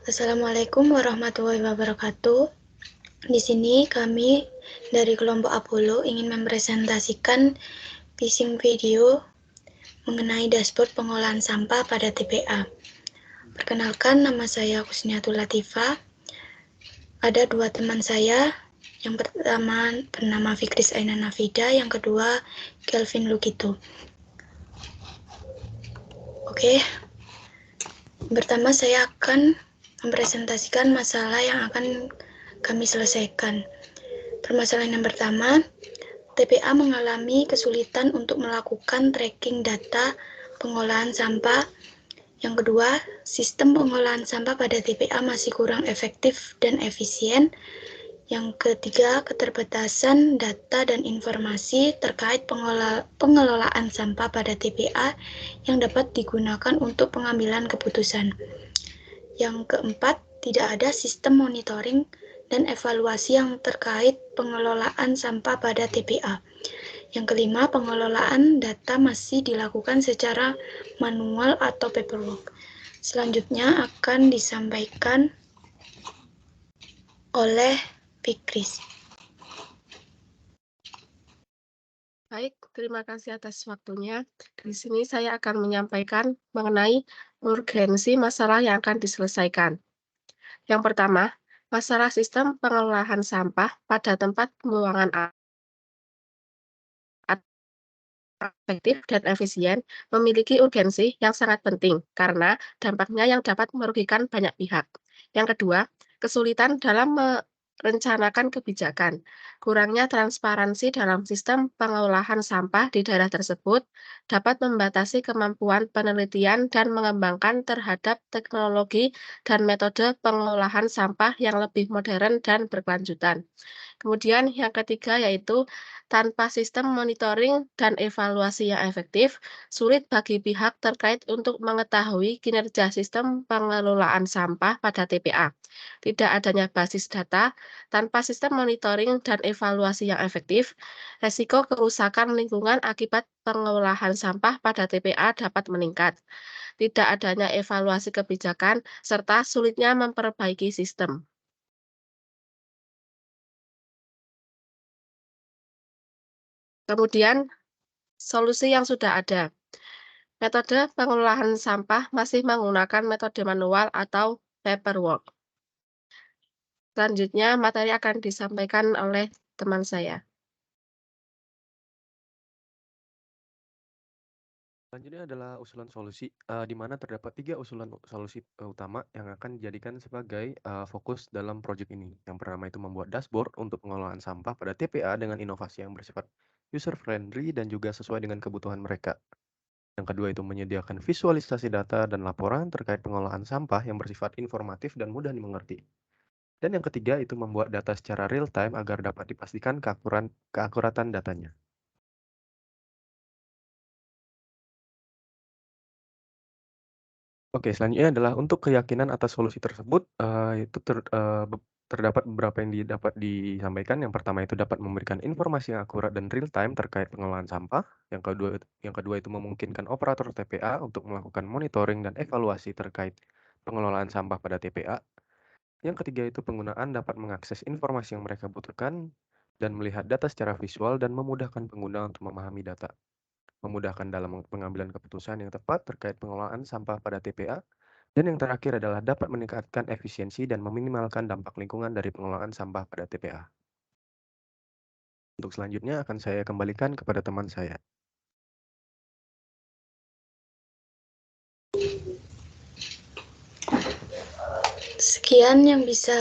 Assalamualaikum warahmatullahi wabarakatuh. Di sini kami dari kelompok Apollo ingin mempresentasikan pitching video mengenai dashboard pengolahan sampah pada TPA. Perkenalkan, nama saya Kusniatul Latifah. Ada dua teman saya. Yang pertama bernama Fikris Aina Nafida, yang kedua Kelvin Lukito. Oke. Pertama saya akan mempresentasikan masalah yang akan kami selesaikan. Permasalahan yang pertama, TPA mengalami kesulitan untuk melakukan tracking data pengolahan sampah. Yang kedua, sistem pengolahan sampah pada TPA masih kurang efektif dan efisien. Yang ketiga, keterbatasan data dan informasi terkait pengelolaan sampah pada TPA yang dapat digunakan untuk pengambilan keputusan. Yang keempat, tidak ada sistem monitoring dan evaluasi yang terkait pengelolaan sampah pada TPA. Yang kelima, pengelolaan data masih dilakukan secara manual atau paperwork. Selanjutnya akan disampaikan oleh Fikris. Baik, terima kasih atas waktunya. Di sini saya akan menyampaikan mengenai urgensi masalah yang akan diselesaikan. Yang pertama, masalah sistem pengelolaan sampah pada tempat pembuangan efektif dan efisien memiliki urgensi yang sangat penting karena dampaknya yang dapat merugikan banyak pihak. Yang kedua, kesulitan dalam merencanakan kebijakan. Kurangnya transparansi dalam sistem pengolahan sampah di daerah tersebut dapat membatasi kemampuan penelitian dan mengembangkan terhadap teknologi dan metode pengolahan sampah yang lebih modern dan berkelanjutan. Kemudian yang ketiga yaitu tanpa sistem monitoring dan evaluasi yang efektif, sulit bagi pihak terkait untuk mengetahui kinerja sistem pengelolaan sampah pada TPA. Tidak adanya basis data, tanpa sistem monitoring dan evaluasi yang efektif, resiko kerusakan lingkungan akibat pengolahan sampah pada TPA dapat meningkat. Tidak adanya evaluasi kebijakan, serta sulitnya memperbaiki sistem. Kemudian, solusi yang sudah ada. Metode pengelolaan sampah masih menggunakan metode manual atau paperwork. Selanjutnya, materi akan disampaikan oleh teman saya. Selanjutnya adalah usulan solusi, di mana terdapat 3 usulan solusi utama yang akan dijadikan sebagai fokus dalam proyek ini. Yang pertama itu membuat dashboard untuk pengelolaan sampah pada TPA dengan inovasi yang bersifat user friendly dan juga sesuai dengan kebutuhan mereka. Yang kedua itu menyediakan visualisasi data dan laporan terkait pengolahan sampah yang bersifat informatif dan mudah dimengerti. Dan yang ketiga itu membuat data secara real time agar dapat dipastikan keakuratan datanya. Oke, selanjutnya adalah untuk keyakinan atas solusi tersebut, itu terdapat beberapa yang dapat disampaikan. Yang pertama itu dapat memberikan informasi yang akurat dan real time terkait pengelolaan sampah. Yang kedua itu memungkinkan operator TPA untuk melakukan monitoring dan evaluasi terkait pengelolaan sampah pada TPA. Yang ketiga itu penggunaan dapat mengakses informasi yang mereka butuhkan dan melihat data secara visual dan memudahkan pengguna untuk memahami data. Memudahkan dalam pengambilan keputusan yang tepat terkait pengelolaan sampah pada TPA. Dan yang terakhir adalah dapat meningkatkan efisiensi dan meminimalkan dampak lingkungan dari pengelolaan sampah pada TPA. Untuk selanjutnya akan saya kembalikan kepada teman saya. Sekian yang bisa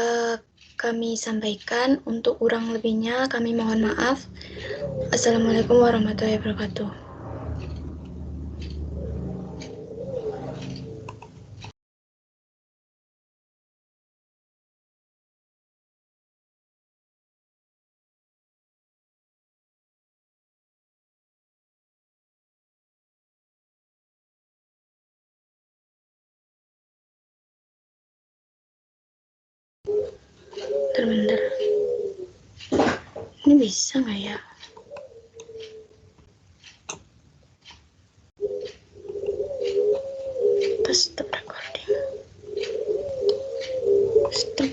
kami sampaikan. Untuk kurang lebihnya kami mohon maaf. Assalamualaikum warahmatullahi wabarakatuh. Bentar. Ini bisa nggak ya? Stop recording. Stop.